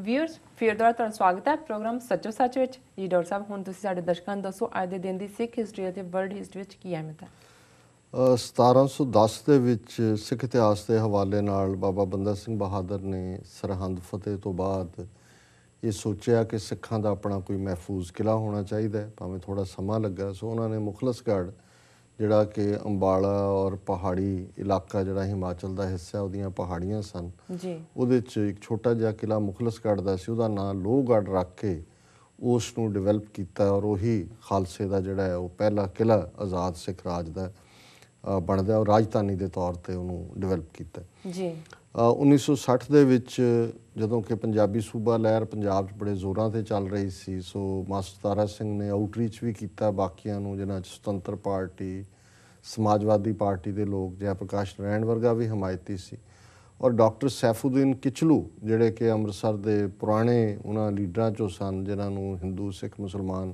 Viewers ਫਿਰ ਦੁਬਾਰਾ ਤੁਹਾਡਾ ਸਵਾਗਤ ਹੈ ਪ੍ਰੋਗਰਾਮ ਸੱਚੋ ਸੱਚ ਵਿੱਚ। ਜੀ ਡਾਕਟਰ ਸਾਹਿਬ, ਹੁਣ ਤੁਸੀਂ ਸਾਡੇ ਦਰਸ਼ਕਾਂ ਨੂੰ ਦੱਸੋ ਅੱਜ ਦੇ ਦਿਨ ਦੀ ਸਿੱਖ ਹਿਸਟਰੀ ਅਤੇ ਵਰਲਡ ਹਿਸਟਰੀ ਵਿੱਚ ਕੀ ਅਹਿਮੀਅਤ ਹੈ। 1710 ਦੇ ਵਿੱਚ ਸਿੱਖ ਇਤਿਹਾਸ ਦੇ ਹਵਾਲੇ ਨਾਲ ਬਾਬਾ ਬੰਦਾ ਸਿੰਘ ਬਹਾਦਰ ਨੇ ਸਰਹੰਦ ਫਤਿਹ ਤੋਂ ਬਾਅਦ ਇਹ ਸੋਚਿਆ ਕਿ ਸਿੱਖਾਂ ਦਾ ਆਪਣਾ ਕੋਈ ਮਹਿਫੂਜ਼ ਕਿਲ੍ਹਾ ਹੋਣਾ ਚਾਹੀਦਾ, ਭਾਵੇਂ ਥੋੜ੍ਹਾ ਸਮਾਂ ਲੱਗਾ। ਸੋ ਉਹਨਾਂ ਨੇ ਮੁਖਲਸਗੜ੍ਹ, ਜਿਹੜਾ ਕਿ ਅੰਬਾਲਾ ਔਰ ਪਹਾੜੀ ਇਲਾਕਾ ਜਿਹੜਾ ਹਿਮਾਚਲ ਦਾ ਹਿੱਸਾ, ਉਹਦੀਆਂ ਪਹਾੜੀਆਂ ਸਨ ਜੀ, ਉਹਦੇ 'ਚ ਇੱਕ ਛੋਟਾ ਜਿਹਾ ਕਿਲ੍ਹਾ ਮੁਖਲਸਗੜ੍ਹ ਦਾ ਸੀ, ਉਹਦਾ ਨਾਂ ਲੋਹਗੜ੍ਹ ਰੱਖ ਕੇ ਉਸ ਨੂੰ ਡਿਵੈਲਪ ਕੀਤਾ ਔਰ ਉਹੀ ਖਾਲਸੇ ਦਾ ਜਿਹੜਾ ਹੈ ਉਹ ਪਹਿਲਾ ਕਿਲ੍ਹਾ ਆਜ਼ਾਦ ਸਿੱਖ ਰਾਜ ਦਾ ਬਣਦਾ, ਉਹ ਰਾਜਧਾਨੀ ਦੇ ਤੌਰ 'ਤੇ ਉਹਨੂੰ ਡਿਵੈਲਪ ਕੀਤਾ ਜੀ। 1960 ਦੇ ਵਿੱਚ ਜਦੋਂ ਕਿ ਪੰਜਾਬੀ ਸੂਬਾ ਲਹਿਰ ਪੰਜਾਬ 'ਚ ਬੜੇ ਜ਼ੋਰਾਂ 'ਤੇ ਚੱਲ ਰਹੀ ਸੀ, ਸੋ ਮਾਸਟਰ ਤਾਰਾ ਸਿੰਘ ਨੇ ਆਊਟਰੀਚ ਵੀ ਕੀਤਾ ਬਾਕੀਆਂ ਨੂੰ, ਜਿਨ੍ਹਾਂ 'ਚ ਸੁਤੰਤਰ ਪਾਰਟੀ, ਸਮਾਜਵਾਦੀ ਪਾਰਟੀ ਦੇ ਲੋਕ, ਜੈ ਪ੍ਰਕਾਸ਼ ਨਰਾਇਣ ਵਰਗਾ ਵੀ ਹਮਾਇਤੀ ਸੀ, ਔਰ ਡਾਕਟਰ ਸੈਫੂਦੀਨ ਕਿਚਲੂ ਜਿਹੜੇ ਕਿ ਅੰਮ੍ਰਿਤਸਰ ਦੇ ਪੁਰਾਣੇ ਉਹਨਾਂ ਲੀਡਰਾਂ 'ਚੋਂ ਸਨ, ਜਿਨ੍ਹਾਂ ਨੂੰ ਹਿੰਦੂ, ਸਿੱਖ, ਮੁਸਲਮਾਨ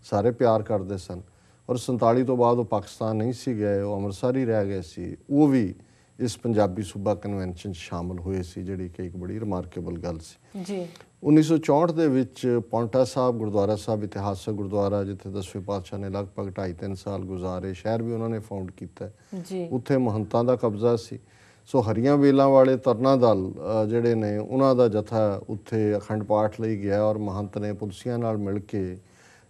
ਸਾਰੇ ਪਿਆਰ ਕਰਦੇ ਸਨ, ਔਰ 47 ਤੋਂ ਬਾਅਦ ਉਹ ਪਾਕਿਸਤਾਨ ਨਹੀਂ ਸੀ ਗਏ, ਉਹ ਅੰਮ੍ਰਿਤਸਰ ਹੀ ਰਹਿ ਗਏ ਸੀ, ਉਹ ਵੀ ਇਸ ਪੰਜਾਬੀ ਸੂਬਾ ਕਨਵੈਨਸ਼ਨ 'ਚ ਸ਼ਾਮਲ ਹੋਏ ਸੀ, ਜਿਹੜੀ ਕਿ ਇੱਕ ਬੜੀ ਰਿਮਾਰਕੇਬਲ ਗੱਲ ਸੀ। ਜੀ। 1964 ਦੇ ਵਿੱਚ ਪੌਂਟਾ ਸਾਹਿਬ ਗੁਰਦੁਆਰਾ ਸਾਹਿਬ, ਇਤਿਹਾਸਕ ਗੁਰਦੁਆਰਾ ਜਿੱਥੇ 10ਵੇਂ ਪਾਤਸ਼ਾਹ ਨੇ ਲਗਭਗ 2.5-3 ਸਾਲ ਗੁਜ਼ਾਰੇ, ਸ਼ਹਿਰ ਵੀ ਉਹਨਾਂ ਨੇ ਫਾਊਂਡ ਕੀਤਾ, ਉੱਥੇ ਮਹੰਤਾਂ ਦਾ ਕਬਜ਼ਾ ਸੀ। ਸੋ ਹਰੀਆਂ ਵੇਲਾਂ ਵਾਲੇ ਤਰਨਾ ਦਲ ਜਿਹੜੇ ਨੇ ਉਹਨਾਂ ਦਾ ਜਥਾ ਉੱਥੇ ਅਖੰਡ ਪਾਠ ਲਈ ਗਿਆ, ਔਰ ਮਹੰਤ ਨੇ ਪੁਲਸੀਆਂ ਨਾਲ ਮਿਲ ਕੇ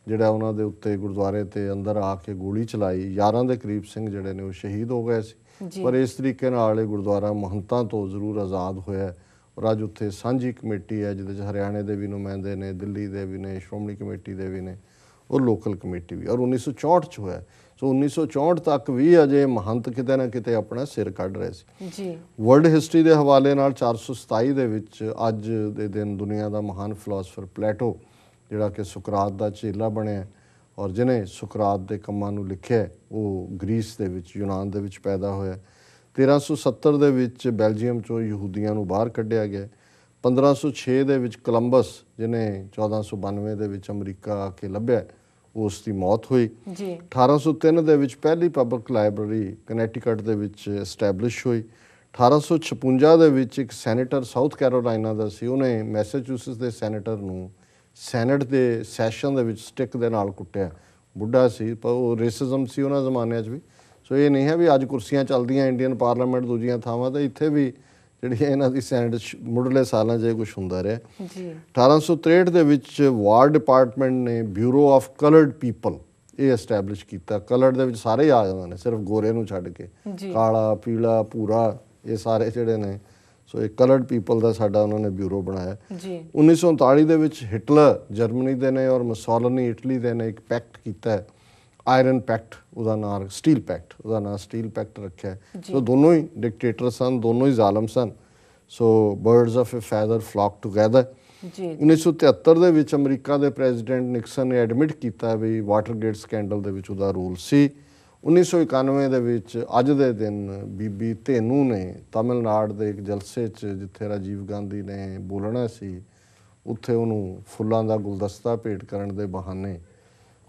ਜਿਹੜਾ ਉਹਨਾਂ ਦੇ ਉੱਤੇ ਗੁਰਦੁਆਰੇ 'ਤੇ ਅੰਦਰ ਆ ਕੇ ਗੋਲੀ ਚਲਾਈ। 11 ਦੇ ਕਰੀਬ ਸਿੰਘ ਜਿਹੜੇ ਨੇ ਉਹ ਸ਼ਹੀਦ ਹੋ ਗਏ ਸੀ, ਪਰ ਇਸ ਤਰੀਕੇ ਨਾਲ ਇਹ ਗੁਰਦੁਆਰਾ ਮਹੰਤਾਂ ਤੋਂ ਜ਼ਰੂਰ ਆਜ਼ਾਦ ਹੋਇਆ। ਔਰ ਅੱਜ ਉੱਥੇ ਸਾਂਝੀ ਕਮੇਟੀ ਹੈ, ਜਿਹਦੇ 'ਚ ਹਰਿਆਣੇ ਦੇ ਵੀ ਨੁਮਾਇੰਦੇ ਨੇ, ਦਿੱਲੀ ਦੇ ਵੀ ਨੇ, ਸ਼੍ਰੋਮਣੀ ਕਮੇਟੀ ਦੇ ਵੀ ਨੇ, ਔਰ ਲੋਕਲ ਕਮੇਟੀ ਵੀ, ਔਰ 1964 'ਚ ਹੋਇਆ। ਸੋ 1964 ਤੱਕ ਵੀ ਅਜੇ ਮਹੰਤ ਕਿਤੇ ਨਾ ਕਿਤੇ ਆਪਣਾ ਸਿਰ ਕੱਢ ਰਹੇ ਸੀ। ਜੀ। ਵਰਲਡ ਹਿਸਟਰੀ ਦੇ ਹਵਾਲੇ ਨਾਲ 427 ਦੇ ਵਿੱਚ ਅੱਜ ਦੇ ਦਿਨ ਦੁਨੀਆ ਦਾ ਮਹਾਨ ਫਿਲਾਸਫਰ ਪਲੇਟੋ, ਜਿਹੜਾ ਕਿ ਸੁਕਰਾਤ ਦਾ ਚੇਲਾ ਬਣਿਆ ਔਰ ਜਿਹਨੇ ਸੁਕਰਾਤ ਦੇ ਕੰਮਾਂ ਨੂੰ ਲਿਖਿਆ, ਉਹ ਗ੍ਰੀਸ ਦੇ ਵਿੱਚ, ਯੂਨਾਨ ਦੇ ਵਿੱਚ ਪੈਦਾ ਹੋਇਆ। 1370 ਦੇ ਵਿੱਚ ਬੈਲਜੀਅਮ 'ਚੋਂ ਯਹੂਦੀਆਂ ਨੂੰ ਬਾਹਰ ਕੱਢਿਆ ਗਿਆ। 1506 ਦੇ ਵਿੱਚ ਕੋਲੰਬਸ, ਜਿਹਨੇ 1492 ਦੇ ਵਿੱਚ ਅਮਰੀਕਾ ਆ ਕੇ ਲੱਭਿਆ, ਉਸ ਦੀ ਮੌਤ ਹੋਈ। 1803 ਦੇ ਵਿੱਚ ਪਹਿਲੀ ਪਬਲਿਕ ਲਾਇਬ੍ਰੇਰੀ ਕਨੈਟੀਕਟ ਦੇ ਵਿੱਚ ਐਸਟੈਬਲਿਸ਼ ਹੋਈ। 1856 ਦੇ ਵਿੱਚ ਇੱਕ ਸੈਨੇਟਰ ਸਾਊਥ ਕੈਰੋਲਾਈਨਾ ਦਾ ਸੀ, ਉਹਨੇ ਮੈਸੇਚਿਊਸਟਸ ਦੇ ਸੈਨੇਟਰ ਨੂੰ ਸੈਨੇਟ ਦੇ ਸੈਸ਼ਨ ਦੇ ਵਿੱਚ ਸਟਿਕ ਦੇ ਨਾਲ ਕੁੱਟਿਆ। ਬੁੱਢਾ ਸੀ, ਪਰ ਉਹ ਰੇਸਿਜ਼ਮ ਸੀ ਉਹਨਾਂ ਜ਼ਮਾਨਿਆਂ 'ਚ ਵੀ। ਸੋ ਇਹ ਨਹੀਂ ਹੈ ਵੀ ਅੱਜ ਕੁਰਸੀਆਂ ਚੱਲਦੀਆਂ ਇੰਡੀਅਨ ਪਾਰਲੀਮੈਂਟ ਦੂਜੀਆਂ ਥਾਵਾਂ 'ਤੇ, ਇੱਥੇ ਵੀ ਜਿਹੜੀ ਇਹਨਾਂ ਦੀ ਸੈਨੇਟ ਮੁੱਢਲੇ ਸਾਲਾਂ 'ਚ ਇਹ ਕੁਛ ਹੁੰਦਾ ਰਿਹਾ। 1863 ਦੇ ਵਿੱਚ ਵਾਰ ਡਿਪਾਰਟਮੈਂਟ ਨੇ ਬਿਊਰੋ ਆਫ ਕਲਰਡ ਪੀਪਲ ਇਹ ਐਸਟੈਬਲਿਸ਼ ਕੀਤਾ। ਕਲਰਡ ਦੇ ਵਿੱਚ ਸਾਰੇ ਆ ਜਾਂਦੇ ਨੇ, ਸਿਰਫ ਗੋਰੇ ਨੂੰ ਛੱਡ ਕੇ, ਕਾਲਾ, ਪੀਲਾ, ਭੂਰਾ, ਇਹ ਸਾਰੇ ਜਿਹੜੇ ਨੇ। ਸੋ ਇਹ ਕਲਰਡ ਪੀਪਲ ਦਾ ਸਾਡਾ ਉਹਨਾਂ ਨੇ ਬਿਊਰੋ ਬਣਾਇਆ। 1939 ਦੇ ਵਿੱਚ ਹਿਟਲਰ ਜਰਮਨੀ ਦੇ ਨੇ ਔਰ ਮੁਸੋਲਿਨੀ ਇਟਲੀ ਦੇ ਨੇ ਇੱਕ ਪੈਕਟ ਕੀਤਾ, ਆਇਰਨ ਪੈਕਟ, ਉਹਦਾ ਨਾਂ ਸਟੀਲ ਪੈਕਟ, ਉਹਦਾ ਨਾਂ ਸਟੀਲ ਪੈਕਟ ਰੱਖਿਆ। ਸੋ ਦੋਨੋਂ ਹੀ ਡਿਕਟੇਟਰ ਸਨ, ਦੋਨੋਂ ਹੀ ਜ਼ਾਲਮ ਸਨ। So birds of a feather flock together. 1973 ਦੇ ਵਿੱਚ ਅਮਰੀਕਾ ਦੇ ਪ੍ਰੈਜ਼ੀਡੈਂਟ ਨਿਕਸਨ ਨੇ ਐਡਮਿਟ ਕੀਤਾ ਵੀ ਵਾਟਰਗੇਟ ਸਕੈਂਡਲ ਦੇ ਵਿੱਚ ਉਹਦਾ ਰੋਲ ਸੀ। 1991 ਦੇ ਵਿੱਚ ਅੱਜ ਦੇ ਦਿਨ ਬੀਬੀ ਧੇਨੂ ਨੇ ਤਮਿਲਨਾਡੂ ਦੇ ਇੱਕ ਜਲਸੇ 'ਚ, ਜਿੱਥੇ ਰਾਜੀਵ ਗਾਂਧੀ ਨੇ ਬੋਲਣਾ ਸੀ, ਉੱਥੇ ਉਹਨੂੰ ਫੁੱਲਾਂ ਦਾ ਗੁਲਦਸਤਾ ਭੇਟ ਕਰਨ ਦੇ ਬਹਾਨੇ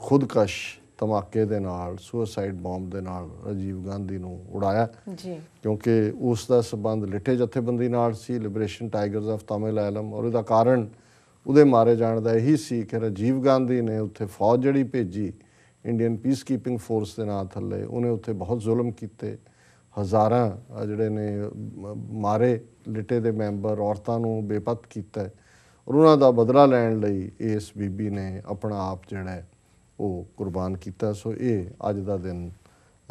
ਖੁਦਕਸ਼ ਧਮਾਕੇ ਦੇ ਨਾਲ, ਸੁਸਾਈਡ ਬੰਬ ਦੇ ਨਾਲ ਰਾਜੀਵ ਗਾਂਧੀ ਨੂੰ ਉਡਾਇਆ, ਕਿਉਂਕਿ ਉਸ ਦਾ ਸੰਬੰਧ ਲਿਟੇ ਜਥੇਬੰਦੀ ਨਾਲ ਸੀ, ਲਿਬਰੇਸ਼ਨ ਟਾਈਗਰਸ ਆਫ ਤਮਿਲ-ਐਲਮ, ਔਰ ਇਹਦਾ ਕਾਰਨ ਉਹਦੇ ਮਾਰੇ ਜਾਣ ਦਾ ਇਹੀ ਸੀ ਕਿ ਰਾਜੀਵ ਗਾਂਧੀ ਨੇ ਉੱਥੇ ਫੌਜ ਜਿਹੜੀ ਭੇਜੀ ਇੰਡੀਅਨ ਪੀਸ ਕੀਪਿੰਗ ਫੋਰਸ ਦੇ ਨਾਂ ਥੱਲੇ, ਉਹਨੇ ਉੱਥੇ ਬਹੁਤ ਜ਼ੁਲਮ ਕੀਤੇ, ਹਜ਼ਾਰਾਂ ਜਿਹੜੇ ਨੇ ਮਾਰੇ ਲਿਟੇ ਦੇ ਮੈਂਬਰ, ਔਰਤਾਂ ਨੂੰ ਬੇਪਤ ਕੀਤਾ, ਔਰ ਉਹਨਾਂ ਦਾ ਬਦਲਾ ਲੈਣ ਲਈ ਇਸ ਬੀਬੀ ਨੇ ਆਪਣਾ ਆਪ ਜਿਹੜਾ ਉਹ ਕੁਰਬਾਨ ਕੀਤਾ। ਸੋ ਇਹ ਅੱਜ ਦਾ ਦਿਨ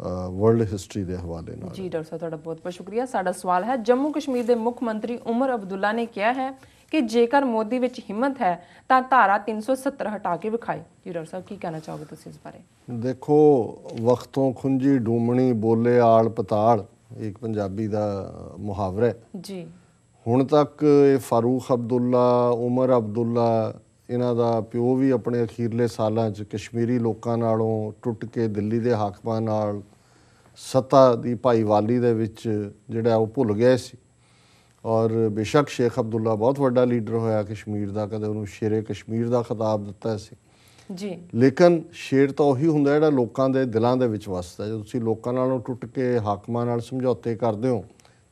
ਵਰਲਡ ਹਿਸਟਰੀ ਦੇ ਹਵਾਲੇ ਨਾਲ। ਜੀ ਡਾਕਟਰ ਸਾਹਿਬ, ਤੁਹਾਡਾ ਬਹੁਤ ਬਹੁਤ ਸ਼ੁਕਰੀਆ। ਸਾਡਾ ਸਵਾਲ ਹੈ, ਜੰਮੂ ਕਸ਼ਮੀਰ ਦੇ ਮੁੱਖ ਮੰਤਰੀ ਉਮਰ ਅਬਦੁੱਲਾ ਨੇ ਕਿਹਾ ਹੈ ਕਿ ਜੇਕਰ ਮੋਦੀ ਵਿੱਚ ਹਿੰਮਤ ਹੈ ਤਾਂ ਧਾਰਾ 370 ਹਟਾ ਕੇ ਵਿਖਾਏ। ਜੀ ਡਾਕਟਰ ਸਾਹਿਬ, ਕੀ ਕਹਿਣਾ ਚਾਹੋਗੇ ਤੁਸੀਂ ਇਸ ਬਾਰੇ? ਦੇਖੋ, ਵਕਤੋਂ ਖੁੰਝੀ ਡੂਮਣੀ ਬੋਲੇ ਆਲ ਪਤਾਲ, ਇੱਕ ਪੰਜਾਬੀ ਦਾ ਮੁਹਾਵਰਾ ਹੈ ਜੀ। ਹੁਣ ਤੱਕ ਇਹ ਫਾਰੂਕ ਅਬਦੁੱਲਾ, ਉਮਰ ਅਬਦੁੱਲਾ, ਇਹਨਾਂ ਦਾ ਪਿਓ ਵੀ ਆਪਣੇ ਅਖੀਰਲੇ ਸਾਲਾਂ 'ਚ ਕਸ਼ਮੀਰੀ ਲੋਕਾਂ ਨਾਲੋਂ ਟੁੱਟ ਕੇ ਦਿੱਲੀ ਦੇ ਹਾਕਮਾਂ ਨਾਲ ਸੱਤਾ ਦੀ ਭਾਈਵਾਲੀ ਦੇ ਵਿੱਚ ਜਿਹੜਾ ਉਹ ਭੁੱਲ ਗਏ ਸੀ। ਔਰ ਬੇਸ਼ੱਕ ਸ਼ੇਖ ਅਬਦੁੱਲਾ ਬਹੁਤ ਵੱਡਾ ਲੀਡਰ ਹੋਇਆ ਕਸ਼ਮੀਰ ਦਾ, ਕਦੇ ਉਹਨੂੰ ਸ਼ੇਰੇ ਕਸ਼ਮੀਰ ਦਾ ਖਿਤਾਬ ਦਿੱਤਾ ਸੀ ਜੀ, ਲੇਕਿਨ ਸ਼ੇਰ ਤਾਂ ਉਹੀ ਹੁੰਦਾ ਜਿਹੜਾ ਲੋਕਾਂ ਦੇ ਦਿਲਾਂ ਦੇ ਵਿੱਚ ਵਸਦਾ। ਜੇ ਤੁਸੀਂ ਲੋਕਾਂ ਨਾਲੋਂ ਟੁੱਟ ਕੇ ਹਾਕਮਾਂ ਨਾਲ ਸਮਝੌਤੇ ਕਰਦੇ ਹੋ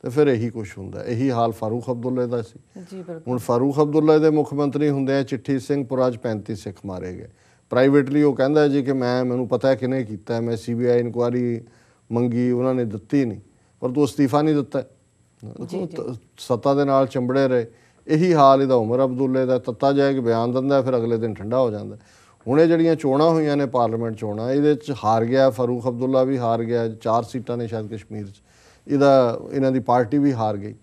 ਤੇ ਫਿਰ ਇਹੀ ਕੁਝ ਹੁੰਦਾ। ਇਹੀ ਹਾਲ ਫਾਰੂਕ ਅਬਦੁੱਲੇ ਦਾ ਸੀ। ਜੀ ਬਿਲਕੁਲ। ਹੁਣ ਫਾਰੂਕ ਅਬਦੁੱਲਾ ਦੇ ਮੁੱਖ ਮੰਤਰੀ ਹੁੰਦੇ ਆ ਚਿੱਠੀ ਸਿੰਘਪੁਰਾ 'ਚ 35 ਸਿੱਖ ਮਾਰੇ ਗਏ। ਪ੍ਰਾਈਵੇਟਲੀ ਉਹ ਕਹਿੰਦਾ ਜੀ ਕਿ ਮੈਨੂੰ ਪਤਾ ਕਿਹਨੇ ਕੀਤਾ, ਮੈਂ CBI ਇਨਕੁਆਇਰੀ ਮੰਗੀ, ਉਹਨਾਂ ਨੇ ਦਿੱਤੀ ਨਹੀਂ, ਪਰ ਤੂੰ ਅਸਤੀਫਾ ਨਹੀਂ ਦਿੱਤਾ। ਸੱਤਾ ਦੇ ਨਾਲ ਚੰਬੜੇ ਰਹੇ। ਇਹੀ ਹਾਲ ਇਹਦਾ ਉਮਰ ਅਬਦੁੱਲੇ ਦਾ। ਤੱਤਾ ਜਾ ਕੇ ਬਿਆਨ ਦਿੰਦਾ, ਫਿਰ ਅਗਲੇ ਦਿਨ ਠੰਡਾ ਹੋ ਜਾਂਦਾ। ਹੁਣ ਇਹ ਜਿਹੜੀਆਂ ਚੋਣਾਂ ਹੋਈਆਂ ਨੇ ਪਾਰਲੀਮੈਂਟ ਚੋਣਾਂ, ਇਹਦੇ 'ਚ ਹਾਰ ਗਿਆ ਫਾਰੂਕ ਅਬਦੁੱਲਾ ਵੀ ਹਾਰ ਗਿਆ, 4 ਸੀਟਾਂ ਨੇ ਸ਼ਾਇਦ ਕਸ਼ਮੀਰ 'ਚ, ਇਹਨਾਂ ਦੀ ਪਾਰਟੀ ਵੀ ਹਾਰ ਗਈ।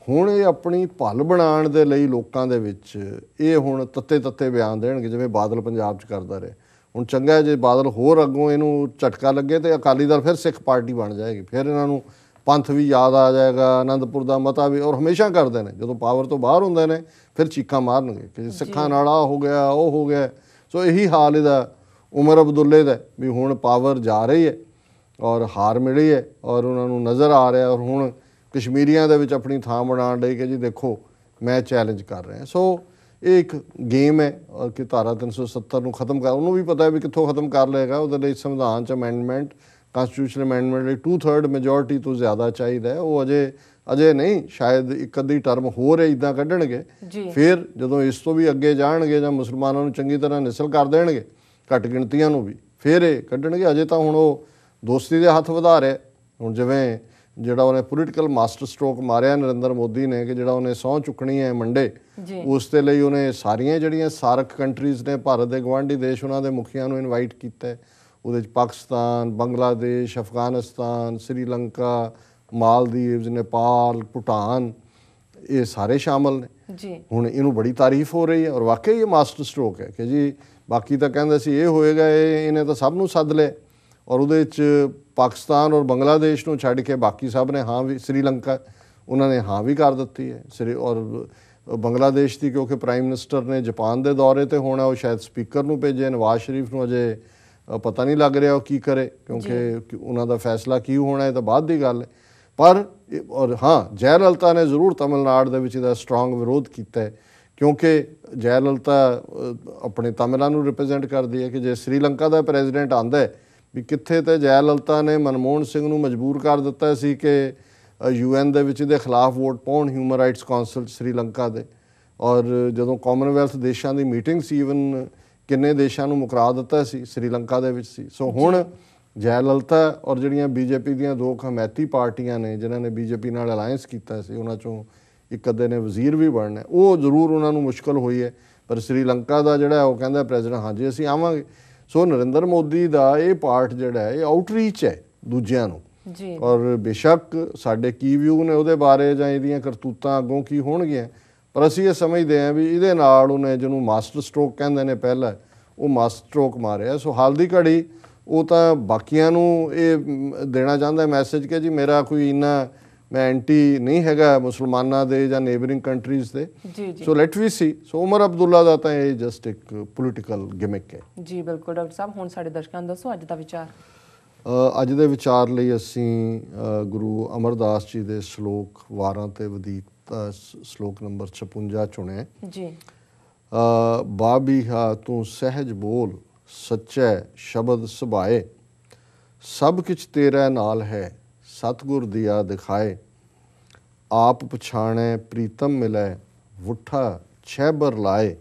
ਹੁਣ ਇਹ ਆਪਣੀ ਭਲ ਬਣਾਉਣ ਦੇ ਲਈ ਲੋਕਾਂ ਦੇ ਵਿੱਚ ਇਹ ਹੁਣ ਤੱਤੇ ਬਿਆਨ ਦੇਣਗੇ, ਜਿਵੇਂ ਬਾਦਲ ਪੰਜਾਬ 'ਚ ਕਰਦਾ ਰਿਹਾ। ਹੁਣ ਚੰਗਾ ਜੇ ਬਾਦਲ ਹੋਰ ਅੱਗੋਂ ਇਹਨੂੰ ਝਟਕਾ ਲੱਗੇ ਤੇ ਅਕਾਲੀ ਦਲ ਫਿਰ ਸਿੱਖ ਪਾਰਟੀ ਬਣ ਜਾਏਗੀ, ਫਿਰ ਇਹਨਾਂ ਨੂੰ ਪੰਥ ਵੀ ਯਾਦ ਆ ਜਾਏਗਾ, ਆਨੰਦਪੁਰ ਦਾ ਮਤਾ ਵੀ। ਔਰ ਹਮੇਸ਼ਾ ਕਰਦੇ ਨੇ ਜਦੋਂ ਪਾਵਰ ਤੋਂ ਬਾਹਰ ਹੁੰਦੇ ਨੇ ਫਿਰ ਚੀਕਾਂ ਮਾਰਨਗੇ ਕਿ ਸਿੱਖਾਂ ਨਾਲ ਆਹ ਹੋ ਗਿਆ, ਉਹ ਹੋ ਗਿਆ। ਸੋ ਇਹੀ ਹਾਲ ਇਹਦਾ ਉਮਰ ਅਬਦੁੱਲੇ ਦਾ ਵੀ ਹੁਣ ਪਾਵਰ ਜਾ ਰਹੀ ਹੈ ਔਰ ਹਾਰ ਮਿਲੀ ਹੈ ਔਰ ਉਹਨਾਂ ਨੂੰ ਨਜ਼ਰ ਆ ਰਿਹਾ। ਔਰ ਹੁਣ ਕਸ਼ਮੀਰੀਆਂ ਦੇ ਵਿੱਚ ਆਪਣੀ ਥਾਂ ਬਣਾਉਣ ਲਈ ਕਿ ਜੀ ਦੇਖੋ ਮੈਂ ਚੈਲੰਜ ਕਰ ਰਿਹਾ। ਸੋ ਇਹ ਇੱਕ ਗੇਮ ਹੈ ਔਰ ਕਿ ਧਾਰਾ 370 ਨੂੰ ਖਤਮ ਕਰ, ਉਹਨੂੰ ਵੀ ਪਤਾ ਹੈ ਵੀ ਕਿੱਥੋਂ ਖਤਮ ਕਰ ਲਏਗਾ। ਉਹਦੇ ਲਈ ਸੰਵਿਧਾਨ 'ਚ ਅਮੈਂਡਮੈਂਟ, ਕਾਂਸਟੀਟਿਊਸ਼ਨ ਅਮੈਂਡਮੈਂਟ ਲਈ 2/3 ਮੈਜੋਰਟੀ ਤੋਂ ਜ਼ਿਆਦਾ ਚਾਹੀਦਾ ਹੈ। ਉਹ ਅਜੇ ਨਹੀਂ, ਸ਼ਾਇਦ ਇੱਕ ਅੱਧੀ ਟਰਮ ਹੋਰ ਇੱਦਾਂ ਕੱਢਣਗੇ। ਫਿਰ ਜਦੋਂ ਇਸ ਤੋਂ ਵੀ ਅੱਗੇ ਜਾਣਗੇ ਜਾਂ ਮੁਸਲਮਾਨਾਂ ਨੂੰ ਚੰਗੀ ਤਰ੍ਹਾਂ ਨਿਸਲ ਕਰ ਦੇਣਗੇ, ਘੱਟ ਗਿਣਤੀਆਂ ਨੂੰ ਵੀ, ਫਿਰ ਇਹ ਕੱਢਣਗੇ। ਅਜੇ ਤਾਂ ਹੁਣ ਉਹ ਦੋਸਤੀ ਦੇ ਹੱਥ ਵਧਾ ਰਿਹਾ। ਹੁਣ ਜਿਵੇਂ ਜਿਹੜਾ ਉਹਨੇ ਪੋਲੀਟੀਕਲ ਮਾਸਟਰ ਸਟ੍ਰੋਕ ਮਾਰਿਆ ਨਰਿੰਦਰ ਮੋਦੀ ਨੇ ਕਿ ਜਿਹੜਾ ਉਹਨੇ ਸਹੁੰ ਚੁੱਕਣੀ ਹੈ ਮੰਡੇ, ਉਸ ਦੇ ਲਈ ਉਹਨੇ ਸਾਰੀਆਂ ਜਿਹੜੀਆਂ ਸਾਰਕ ਕੰਟਰੀਜ਼ ਨੇ, ਭਾਰਤ ਦੇ ਗੁਆਂਢੀ ਦੇਸ਼, ਉਹਨਾਂ ਦੇ ਮੁਖੀਆਂ ਨੂੰ ਇਨਵਾਈਟ ਕੀਤਾ। ਉਹਦੇ 'ਚ ਪਾਕਿਸਤਾਨ, ਬੰਗਲਾਦੇਸ਼, ਅਫਗਾਨਿਸਤਾਨ, ਸ੍ਰੀਲੰਕਾ, ਮਾਲਦੀਵਜ਼, ਨੇਪਾਲ, ਭੂਟਾਨ, ਇਹ ਸਾਰੇ ਸ਼ਾਮਲ ਨੇ। ਹੁਣ ਇਹਨੂੰ ਬੜੀ ਤਾਰੀਫ ਹੋ ਰਹੀ ਹੈ ਔਰ ਵਾਕਈ ਇਹ ਮਾਸਟਰ ਸਟ੍ਰੋਕ ਹੈ ਕਿ ਜੀ ਬਾਕੀ ਤਾਂ ਕਹਿੰਦੇ ਸੀ ਇਹ ਹੋਏਗਾ, ਇਹਨੇ ਤਾਂ ਸਭ ਨੂੰ ਸੱਦ ਲਿਆ। ਔਰ ਉਹਦੇ 'ਚ ਪਾਕਿਸਤਾਨ ਔਰ ਬੰਗਲਾਦੇਸ਼ ਨੂੰ ਛੱਡ ਕੇ ਬਾਕੀ ਸਭ ਨੇ ਹਾਂ ਵੀ, ਸ੍ਰੀਲੰਕਾ ਉਹਨਾਂ ਨੇ ਹਾਂ ਵੀ ਕਰ ਦਿੱਤੀ ਹੈ। ਔਰ ਬੰਗਲਾਦੇਸ਼ ਦੀ ਕਿਉਂਕਿ ਪ੍ਰਾਈਮ ਮਿਨਿਸਟਰ ਨੇ ਜਾਪਾਨ ਦੇ ਦੌਰੇ 'ਤੇ ਹੋਣਾ, ਉਹ ਸ਼ਾਇਦ ਸਪੀਕਰ ਨੂੰ ਭੇਜੇ। ਨਵਾਜ਼ ਸ਼ਰੀਫ ਨੂੰ ਅਜੇ ਪਤਾ ਨਹੀਂ ਲੱਗ ਰਿਹਾ ਉਹ ਕੀ ਕਰੇ, ਕਿਉਂਕਿ ਉਹਨਾਂ ਦਾ ਫੈਸਲਾ ਕੀ ਹੋਣਾ ਇਹ ਤਾਂ ਬਾਅਦ ਦੀ ਗੱਲ ਹੈ। ਪਰ ਔਰ ਹਾਂ, ਜੈ ਲਲਿਤਾ ਨੇ ਜ਼ਰੂਰ ਤਮਿਲਨਾਡੂ ਦੇ ਵਿੱਚ ਇਹਦਾ ਸਟਰੋਂਗ ਵਿਰੋਧ ਕੀਤਾ ਹੈ, ਕਿਉਂਕਿ ਜੈ ਲਲਿਤਾ ਆਪਣੇ ਤਮਿਲਾਂ ਨੂੰ ਰਿਪਰੈਜ਼ੈਂਟ ਕਰਦੀ ਹੈ। ਕਿ ਜੇ ਸ੍ਰੀਲੰਕਾ ਦਾ ਪ੍ਰੈਜ਼ੀਡੈਂਟ ਆਉਂਦਾ ਹੈ ਵੀ ਕਿੱਥੇ, ਤੇ ਜੈ ਲਲਿਤਾ ਨੇ ਮਨਮੋਹਨ ਸਿੰਘ ਨੂੰ ਮਜਬੂਰ ਕਰ ਦਿੱਤਾ ਸੀ ਕਿ UN ਦੇ ਵਿੱਚ ਇਹਦੇ ਖਿਲਾਫ ਵੋਟ ਪਾਉਣ, ਹਿਊਮਨ ਰਾਈਟਸ ਕਾਉਂਸਲ ਸ੍ਰੀਲੰਕਾ ਦੇ। ਔਰ ਜਦੋਂ ਕਾਮਨਵੈਲਥ ਦੇਸ਼ਾਂ ਦੀ ਮੀਟਿੰਗ ਸੀ, ਈਵਨ ਕਿੰਨੇ ਦੇਸ਼ਾਂ ਨੂੰ ਮੁਕਰਾ ਦਿੱਤਾ ਸੀ, ਸ੍ਰੀਲੰਕਾ ਦੇ ਵਿੱਚ ਸੀ। ਸੋ ਹੁਣ ਜੈ ਲਲਿਤਾ ਔਰ ਜਿਹੜੀਆਂ BJP ਦੀਆਂ 2 ਹਮਾਇਤੀ ਪਾਰਟੀਆਂ ਨੇ ਜਿਨ੍ਹਾਂ ਨੇ BJP ਨਾਲ ਅਲਾਇੰਸ ਕੀਤਾ ਸੀ, ਉਹਨਾਂ 'ਚੋਂ ਇੱਕ ਅੱਧੇ ਨੇ ਵਜ਼ੀਰ ਵੀ ਬਣਨਾ, ਉਹ ਜ਼ਰੂਰ ਉਹਨਾਂ ਨੂੰ ਮੁਸ਼ਕਲ ਹੋਈ ਹੈ। ਪਰ ਸ੍ਰੀਲੰਕਾ ਦਾ ਜਿਹੜਾ ਉਹ ਕਹਿੰਦਾ ਪ੍ਰੈਜ਼ੀਡੈਂਟ ਹਾਂਜੀ ਅਸੀਂ ਆਵਾਂਗੇ। ਸੋ ਨਰਿੰਦਰ ਮੋਦੀ ਦਾ ਇਹ ਪਾਰਟ ਜਿਹੜਾ ਹੈ ਇਹ ਆਊਟਰੀਚ ਹੈ ਦੂਜਿਆਂ ਨੂੰ। ਔਰ ਬੇਸ਼ੱਕ ਸਾਡੇ ਕੀ ਵਿਊ ਨੇ ਉਹਦੇ ਬਾਰੇ ਜਾਂ ਇਹਦੀਆਂ ਕਰਤੂਤਾਂ ਅੱਗੋਂ ਕੀ ਹੋਣਗੀਆਂ, ਪਰ ਅਸੀਂ ਇਹ ਸਮਝਦੇ ਹਾਂ ਵੀ ਇਹਦੇ ਨਾਲ ਉਹਨੇ ਜਿਹਨੂੰ ਮਾਸਟਰ ਸਟ੍ਰੋਕ ਕਹਿੰਦੇ ਨੇ ਪਹਿਲਾਂ, ਉਹ ਮਾਸਟਰ ਸਟ੍ਰੋਕ ਮਾਰਿਆ। ਸੋ ਹਾਲ ਦੀ ਘੜੀ ਉਹ ਤਾਂ ਬਾਕੀਆਂ ਨੂੰ ਇਹ ਦੇਣਾ ਚਾਹੁੰਦਾ ਮੈਸੇਜ ਕਿ ਜੀ ਮੇਰਾ ਕੋਈ ਇੰਨਾ ਮੈਂ ਐਂਟੀ ਨਹੀਂ ਹੈਗਾ ਮੁਸਲਮਾਨਾਂ ਦੇ ਜਾਂ ਨੇਬਰਿੰਗ ਕੰਟਰੀਜ਼ ਦੇ। ਸੋ ਲੈਟ ਵੀ ਸੀ। ਸੋ ਉਮਰ ਅਬਦੁੱਲਾ ਦਾ ਤਾਂ ਇਹ ਜਸਟ ਇੱਕ ਪੋਲੀਟੀਕਲ ਗਿਮਿਕ ਹੈ। ਜੀ ਬਿਲਕੁਲ ਡਾਕਟਰ ਸਾਹਿਬ। ਹੁਣ ਸਾਡੇ ਦਰਸ਼ਕਾਂ ਨੂੰ ਦੱਸੋ ਅੱਜ ਦਾ ਵਿਚਾਰ। ਅੱਜ ਦੇ ਵਿਚਾਰ ਲਈ ਅਸੀਂ ਗੁਰੂ ਅਮਰਦਾਸ ਜੀ ਦੇ ਸ਼ਲੋਕ ਵਾਰਾਂ ਤੇ ਵਧੀਕ ਸ਼ਲੋਕ ਨੰਬਰ 56 ਚੁਣਿਆ ਜੀ। ਬਾਬੀਹਾ ਤੂੰ ਸਹਿਜ ਬੋਲ, ਸੱਚੈ ਸ਼ਬਦ ਸੁਭਾਏ, ਸਭ ਕਿਛ ਤੇਰਾ ਨਾਲ ਹੈ, ਸਤਿਗੁਰ ਦੀਆ ਦਿਖਾਏ। ਆਪ ਪਛਾਣੈ ਪ੍ਰੀਤਮ ਮਿਲੈ, ਵੁੱਠਾ ਛੈਬਰ ਲਾਏ।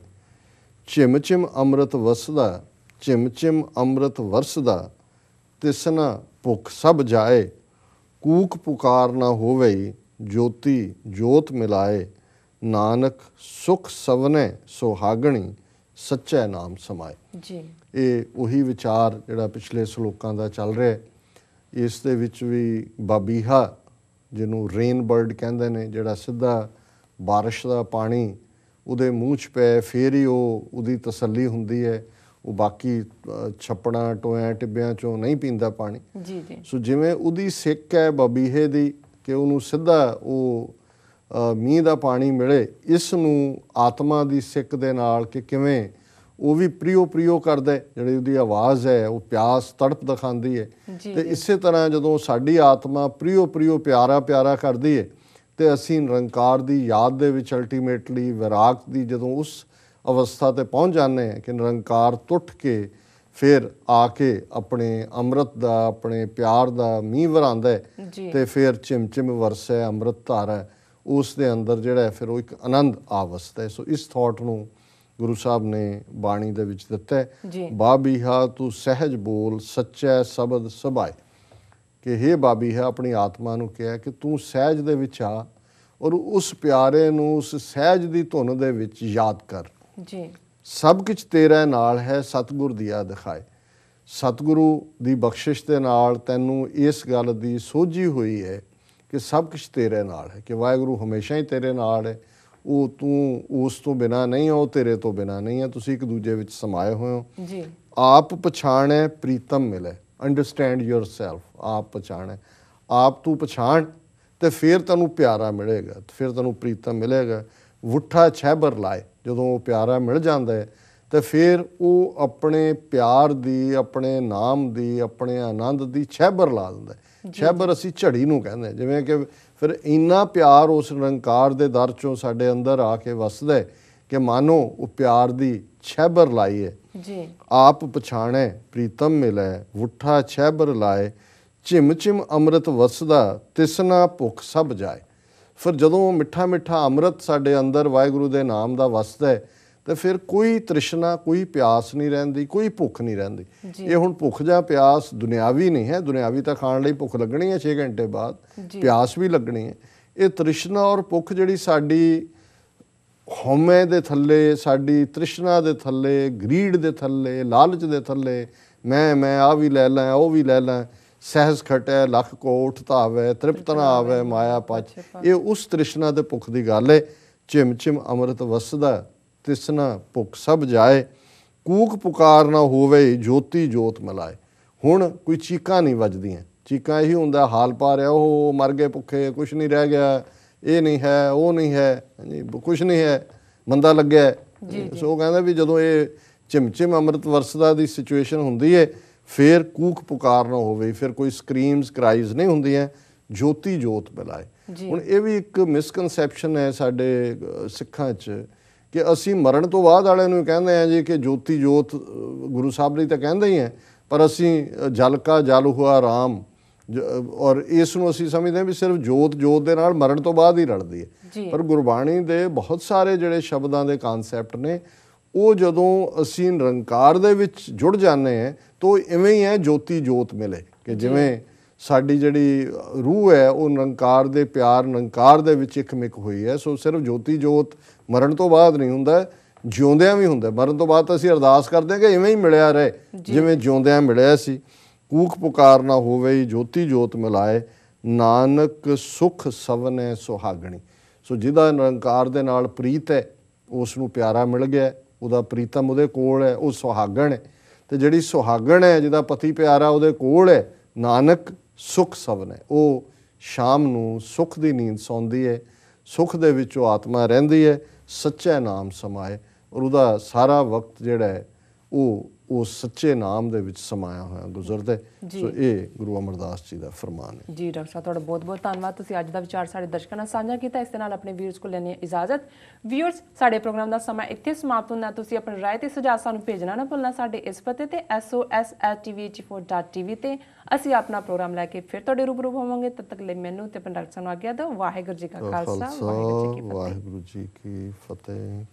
ਝਿਮ ਝਿਮ ਅੰਮ੍ਰਿਤ ਵਸਦਾ, ਝਿਮ ਝਿਮ ਅੰਮ੍ਰਿਤ ਵਰਸਦਾ, ਤਿਸਨਾ ਭੁੱਖ ਸਭ ਜਾਏ। ਕੂਕ ਪੁਕਾਰ ਨਾ ਹੋਵੇ, ਜੋਤੀ ਜੋਤ ਮਿਲਾਏ। ਨਾਨਕ ਸੁਖ ਸਵਨੈ ਸੁਹਾਗਣੀ, ਸੱਚੈ ਨਾਮ ਸਮਾਏ। ਇਹ ਉਹੀ ਵਿਚਾਰ ਜਿਹੜਾ ਪਿਛਲੇ ਸ਼ਲੋਕਾਂ ਦਾ ਚੱਲ ਰਿਹਾ। ਇਸ ਦੇ ਵਿੱਚ ਵੀ ਬਾਬੀਹਾ, ਜਿਹਨੂੰ ਰੇਨ ਬਰਡ ਕਹਿੰਦੇ ਨੇ, ਜਿਹੜਾ ਸਿੱਧਾ ਬਾਰਿਸ਼ ਦਾ ਪਾਣੀ ਉਹਦੇ ਮੂੰਹ 'ਚ ਪਏ ਫਿਰ ਹੀ ਉਹਦੀ ਤਸੱਲੀ ਹੁੰਦੀ ਹੈ। ਉਹ ਬਾਕੀ ਛੱਪੜਾਂ ਟੋਇਆਂ ਟਿੱਬਿਆਂ 'ਚੋਂ ਨਹੀਂ ਪੀਂਦਾ ਪਾਣੀ। ਸੋ ਜਿਵੇਂ ਉਹਦੀ ਸਿੱਕ ਹੈ ਬਾਬੀਹੇ ਦੀ ਕਿ ਉਹਨੂੰ ਸਿੱਧਾ ਉਹ ਮੀਂਹ ਦਾ ਪਾਣੀ ਮਿਲੇ, ਇਸ ਨੂੰ ਆਤਮਾ ਦੀ ਸਿੱਕ ਦੇ ਨਾਲ ਕਿ ਕਿਵੇਂ ਉਹ ਵੀ ਪ੍ਰਿਓ ਕਰਦਾ, ਜਿਹੜੀ ਉਹਦੀ ਆਵਾਜ਼ ਹੈ ਉਹ ਪਿਆਸ ਤੜਪ ਦਿਖਾਉਂਦੀ ਹੈ। ਤੇ ਇਸੇ ਤਰ੍ਹਾਂ ਜਦੋਂ ਸਾਡੀ ਆਤਮਾ ਪ੍ਰਿਓ ਪਿਆਰਾ ਕਰਦੀ ਹੈ ਤੇ ਅਸੀਂ ਨਿਰੰਕਾਰ ਦੀ ਯਾਦ ਦੇ ਵਿੱਚ ਅਲਟੀਮੇਟਲੀ ਵਿਰਾਗ ਦੀ ਜਦੋਂ ਉਸ ਅਵਸਥਾ ਤੇ ਪਹੁੰਚ ਜਾਂਦੇ ਹਾਂ ਕਿ ਨਿਰੰਕਾਰ ਟੁੱਟ ਕੇ ਫਿਰ ਆ ਕੇ ਆਪਣੇ ਅੰਮ੍ਰਿਤ ਦਾ ਆਪਣੇ ਪਿਆਰ ਦਾ ਮੀਂਹ ਵਰਾਂਦਾ ਹੈ ਜੀ ਤੇ ਫਿਰ ਚਿਮ ਵਰਸੈ ਅੰਮ੍ਰਿਤ ਧਾਰਾ, ਉਸ ਦੇ ਅੰਦਰ ਜਿਹੜਾ ਹੈ ਫਿਰ ਉਹ ਇੱਕ ਆਨੰਦ ਆ ਵਸਦਾ ਹੈ। ਸੋ ਇਸ ਥਾਟ ਨੂੰ ਗੁਰੂ ਸਾਹਿਬ ਨੇ ਬਾਣੀ ਦੇ ਵਿੱਚ ਦਿੱਤਾ ਹੈ, ਜੀ ਬਾਬੀਹਾ ਤੂੰ ਸਹਿਜ ਬੋਲ ਸੱਚੈ ਸ਼ਬਦ ਸਭਾਏ, ਕਿ ਹੇ ਬਾਬੀਹਾ ਆਪਣੀ ਆਤਮਾ ਨੂੰ ਕਿਹਾ ਕਿ ਤੂੰ ਸਹਿਜ ਦੇ ਵਿੱਚ ਆ ਔਰ ਉਸ ਪਿਆਰੇ ਨੂੰ ਉਸ ਸਹਿਜ ਦੀ ਧੁਨ ਦੇ ਵਿੱਚ ਯਾਦ ਕਰ। ਜੀ ਸਭ ਕੁਝ ਤੇਰੇ ਨਾਲ ਹੈ ਸਤਿਗੁਰ ਦੀਆ ਦਿਖਾਏ। ਸਤਿਗੁਰੂ ਦੀ ਬਖਸ਼ਿਸ਼ ਦੇ ਨਾਲ ਤੈਨੂੰ ਇਸ ਗੱਲ ਦੀ ਸੋਝੀ ਹੋਈ ਹੈ ਕਿ ਸਭ ਕੁਝ ਤੇਰੇ ਨਾਲ ਹੈ, ਕਿ ਵਾਹਿਗੁਰੂ ਹਮੇਸ਼ਾ ਹੀ ਤੇਰੇ ਨਾਲ ਹੈ। ਉਹ ਤੂੰ ਉਸ ਤੋਂ ਬਿਨਾ ਨਹੀਂ, ਉਹ ਤੇਰੇ ਤੋਂ ਬਿਨਾ ਨਹੀਂ ਹੈ, ਤੁਸੀਂ ਇੱਕ ਦੂਜੇ ਵਿੱਚ ਸਮਾਏ ਹੋਏ ਹੋ। ਜੀ ਆਪ ਪਛਾਣੈ ਪ੍ਰੀਤਮ ਮਿਲੇ, ਅੰਡਰਸਟੈਂਡ ਯੋਰਸੈਲਫ, ਆਪ ਪਛਾਣੈ, ਆਪ ਤੂੰ ਪਛਾਣ ਤੇ ਫਿਰ ਤੈਨੂੰ ਪਿਆਰਾ ਮਿਲੇਗਾ, ਫਿਰ ਤੈਨੂੰ ਪ੍ਰੀਤਮ ਮਿਲੇਗਾ। ਵੁੱਠਾ ਛਹਿਬਰ ਲਾਏ, ਜਦੋਂ ਉਹ ਪਿਆਰਾ ਮਿਲ ਜਾਂਦਾ ਹੈ ਤੇ ਫਿਰ ਉਹ ਆਪਣੇ ਪਿਆਰ ਦੀ, ਆਪਣੇ ਨਾਮ ਦੀ, ਆਪਣੇ ਆਨੰਦ ਦੀ ਛਹਿਬਰ ਲਾ ਦਿੰਦਾ ਹੈ। ਛਹਿਬਰ ਅਸੀਂ ਝੜੀ ਨੂੰ ਕਹਿੰਦੇ, ਜਿਵੇਂ ਕਿ ਫਿਰ ਇੰਨਾ ਪਿਆਰ ਉਸ ਨਿਰੰਕਾਰ ਦੇ ਦਰ ਚੋਂ ਸਾਡੇ ਅੰਦਰ ਆ ਕੇ ਵਸਦਾ ਹੈ ਕਿ ਮਾਨੋ ਉਹ ਪਿਆਰ ਦੀ ਛਹਿਬਰ ਲਾਈ ਹੈ। ਜੀ ਆਪ ਪਛਾਣੈ ਪ੍ਰੀਤਮ ਮਿਲੈ, ਵੁੱਠਾ ਛਹਿਬਰ ਲਾਏ, ਝਿਮ ਝਿਮ ਅੰਮ੍ਰਿਤ ਵਸਦਾ ਤਿਸਨਾ ਭੁੱਖ ਸਭ ਜਾਏ। ਫਿਰ ਜਦੋਂ ਮਿੱਠਾ ਮਿੱਠਾ ਅੰਮ੍ਰਿਤ ਸਾਡੇ ਅੰਦਰ ਵਾਹਿਗੁਰੂ ਦੇ ਨਾਮ ਦਾ ਵਸਦਾ ਹੈ ਤੇ ਫਿਰ ਕੋਈ ਤ੍ਰਿਸ਼ਨਾ, ਕੋਈ ਪਿਆਸ ਨਹੀਂ ਰਹਿੰਦੀ, ਕੋਈ ਭੁੱਖ ਨਹੀਂ ਰਹਿੰਦੀ। ਇਹ ਹੁਣ ਭੁੱਖ ਜਾਂ ਪਿਆਸ ਦੁਨਿਆਵੀ ਨਹੀਂ ਹੈ, ਦੁਨਿਆਵੀ ਤਾਂ ਖਾਣ ਲਈ ਭੁੱਖ ਲੱਗਣੀ ਹੈ 6 ਘੰਟੇ ਬਾਅਦ, ਪਿਆਸ ਵੀ ਲੱਗਣੀ ਹੈ। ਇਹ ਤ੍ਰਿਸ਼ਨਾ ਔਰ ਭੁੱਖ ਜਿਹੜੀ ਸਾਡੀ ਹਉਮੈ ਦੇ ਥੱਲੇ, ਸਾਡੀ ਤ੍ਰਿਸ਼ਨਾ ਦੇ ਥੱਲੇ, ਗਰੀਡ ਦੇ ਥੱਲੇ, ਲਾਲਚ ਦੇ ਥੱਲੇ, ਮੈਂ ਆ ਵੀ ਲੈ ਲਾਂ, ਉਹ ਵੀ ਲੈ ਲਾਂ, ਸਹਿਜ ਖਟੈ ਲੱਖ ਕੋਠ ਧਾਵੈ, ਤ੍ਰਿਪਤ ਨਾ ਆਵੈ ਮਾਇਆ ਪਚ, ਇਹ ਉਸ ਤ੍ਰਿਸ਼ਨਾ ਤੇ ਭੁੱਖ ਦੀ ਗੱਲ ਹੈ। ਝਿਮ ਝਿਮ ਅੰਮ੍ਰਿਤ ਵਸਦਾ ਤਿਸਨਾ ਭੁੱਖ ਸਭ ਜਾਏ, ਕੂਕ ਪੁਕਾਰ ਨਾ ਹੋਵੇ ਜੋਤੀ ਜੋਤ ਮਿਲਾਏ। ਹੁਣ ਕੋਈ ਚੀਕਾਂ ਨਹੀਂ ਵੱਜਦੀਆਂ, ਚੀਕਾਂ ਇਹੀ ਹੁੰਦਾ ਹਾਲ ਪਾ ਰਿਹਾ, ਉਹ ਮਰ ਗਏ ਭੁੱਖੇ, ਕੁਛ ਨਹੀਂ ਰਹਿ ਗਿਆ, ਇਹ ਨਹੀਂ ਹੈ, ਉਹ ਨਹੀਂ ਹੈ, ਕੁਛ ਨਹੀਂ ਹੈ, ਮੰਦਾ ਲੱਗਿਆ। ਸੋ ਉਹ ਕਹਿੰਦਾ ਵੀ ਜਦੋਂ ਇਹ ਝਿਮ ਝਿਮ ਅੰਮ੍ਰਿਤ ਵਰਸਦਾ ਦੀ ਸਿਚੁਏਸ਼ਨ ਹੁੰਦੀ ਹੈ ਫਿਰ ਕੂਕ ਪੁਕਾਰ ਨਾ ਹੋਵੇ, ਫਿਰ ਕੋਈ ਸਕਰੀਮਸ ਕਰਾਈਜ਼ ਨਹੀਂ ਹੁੰਦੀਆਂ, ਜੋਤੀ ਜੋਤ ਮਿਲਾਏ। ਹੁਣ ਇਹ ਵੀ ਇੱਕ ਮਿਸਕਨਸੈਪਸ਼ਨ ਹੈ ਸਾਡੇ ਸਿੱਖਾਂ 'ਚ ਕਿ ਅਸੀਂ ਮਰਨ ਤੋਂ ਬਾਅਦ ਵਾਲਿਆਂ ਨੂੰ ਕਹਿੰਦੇ ਹਾਂ ਜੀ ਕਿ ਜੋਤੀ ਜੋਤ ਗੁਰੂ ਸਾਹਿਬ ਲਈ ਤਾਂ ਕਹਿੰਦੇ ਹੀ ਹੈ, ਪਰ ਅਸੀਂ ਜਲ ਕਾ ਜਲ ਹੁਆ ਰਾਮ, ਔਰ ਇਸ ਨੂੰ ਅਸੀਂ ਸਮਝਦੇ ਹਾਂ ਵੀ ਸਿਰਫ ਜੋਤ ਜੋਤ ਦੇ ਨਾਲ ਮਰਨ ਤੋਂ ਬਾਅਦ ਹੀ ਰਲਦੀ ਹੈ। ਪਰ ਗੁਰਬਾਣੀ ਦੇ ਬਹੁਤ ਸਾਰੇ ਜਿਹੜੇ ਸ਼ਬਦਾਂ ਦੇ ਕਨਸੈਪਟ ਨੇ ਉਹ ਜਦੋਂ ਅਸੀਂ ਨਿਰੰਕਾਰ ਦੇ ਵਿੱਚ ਜੁੜ ਜਾਂਦੇ ਹਾਂ ਤਾਂ ਇਵੇਂ ਹੀ ਹੈ ਜੋਤੀ ਜੋਤ ਮਿਲੇ, ਕਿ ਜਿਵੇਂ ਸਾਡੀ ਜਿਹੜੀ ਰੂਹ ਹੈ ਉਹ ਨਿਰੰਕਾਰ ਦੇ ਪਿਆਰ, ਨਿਰੰਕਾਰ ਦੇ ਵਿੱਚ ਇਕਮਿਕ ਹੋਈ ਹੈ। ਸੋ ਸਿਰਫ ਜੋਤੀ ਜੋਤ ਮਰਨ ਤੋਂ ਬਾਅਦ ਨਹੀਂ ਹੁੰਦਾ, ਜਿਉਂਦਿਆਂ ਵੀ ਹੁੰਦਾ। ਮਰਨ ਤੋਂ ਬਾਅਦ ਤਾਂ ਅਸੀਂ ਅਰਦਾਸ ਕਰਦੇ ਹਾਂ ਕਿ ਇਵੇਂ ਹੀ ਮਿਲਿਆ ਰਹੇ ਜਿਵੇਂ ਜਿਉਂਦਿਆਂ ਮਿਲਿਆ ਸੀ। ਕੂਕ ਪੁਕਾਰ ਨਾ ਹੋਵੇ ਜੋਤੀ ਜੋਤ ਮਿਲਾਏ, ਨਾਨਕ ਸੁਖ ਸਵਨੈ ਸੁਹਾਗਣੀ। ਸੋ ਜਿਹਦਾ ਨਿਰੰਕਾਰ ਦੇ ਨਾਲ ਪ੍ਰੀਤ ਹੈ ਉਸ ਨੂੰ ਪਿਆਰਾ ਮਿਲ ਗਿਆ, ਉਹਦਾ ਪ੍ਰੀਤਮ ਉਹਦੇ ਕੋਲ ਹੈ, ਉਹ ਸੁਹਾਗਣ ਹੈ। ਤੇ ਜਿਹੜੀ ਸੁਹਾਗਣ ਹੈ, ਜਿਹਦਾ ਪਤੀ ਪਿਆਰਾ ਉਹਦੇ ਕੋਲ ਹੈ, ਨਾਨਕ ਸੁਖ ਸਵਨੈ, ਉਹ ਸ਼ਾਮ ਨੂੰ ਸੁਖ ਦੀ ਨੀਂਦ ਸੌਂਦੀ ਹੈ, ਸੁਖ ਦੇ ਵਿੱਚ ਉਹ ਆਤਮਾ ਰਹਿੰਦੀ ਹੈ, ਸੱਚੇ ਨਾਮ ਸਮਾਏ, ਔਰ ਉਹਦਾ ਸਾਰਾ ਵਕਤ ਜਿਹੜਾ ਹੈ ਉਹ ਸੱਚੇ ਨਾਮ ਦੇ ਵਿੱਚ ਸਮਾਇਆ ਹੋਇਆ ਗੁਜ਼ਰਦਾ। ਸੋ ਇਹ ਗੁਰੂ ਅਮਰਦਾਸ ਜੀ ਦਾ ਫਰਮਾਨ ਹੈ। ਜੀ ਡਾਕਟਰ ਸਾਹਿਬ, ਤੁਹਾਡਾ ਬਹੁਤ ਬਹੁਤ ਧੰਨਵਾਦ। ਤੁਸੀਂ ਅੱਜ ਦਾ ਵਿਚਾਰ ਸਾਡੇ ਦਰਸ਼ਕਾਂ ਨਾਲ ਸਾਂਝਾ ਕੀਤਾ। ਇਸ ਦੇ ਨਾਲ ਆਪਣੇ ਵੀਅਰਸ ਕੋਲ ਲੈਣੀ ਹੈ ਇਜਾਜ਼ਤ। ਵੀਅਰਸ, ਸਾਡੇ ਪ੍ਰੋਗਰਾਮ ਦਾ ਸਮਾਂ ਇੱਥੇ ਸਮਾਪਤ ਹੁੰਦਾ। ਤੁਸੀਂ ਆਪਣੀ ਰਾਏ ਤੇ ਸੁਝਾਅ ਸਾਨੂੰ ਭੇਜਣਾ ਨਾ ਭੁੱਲਣਾ ਸਾਡੇ ਇਸ ਪਤੇ ਤੇ sos@tvh4.tv ਤੇ। ਅਸੀਂ ਆਪਣਾ ਪ੍ਰੋਗਰਾਮ ਲੈ ਕੇ ਫਿਰ ਤੁਹਾਡੇ ਰੂਬਰੂ ਹੋਵਾਂਗੇ। ਤਦ ਤੱਕ ਲਈ ਮੈਨੂੰ ਤੇ ਆਪਣੇ ਡਾਕਟਰ ਸਾਹਿਬ ਨੂੰ ਆਗਿਆ ਦਿਓ। ਵਾਹਿਗੁਰੂ ਜੀ ਕਾ ਖਾਲਸਾ, ਵਾਹਿਗੁਰੂ ਜੀ ਕੀ ਫਤਿਹ।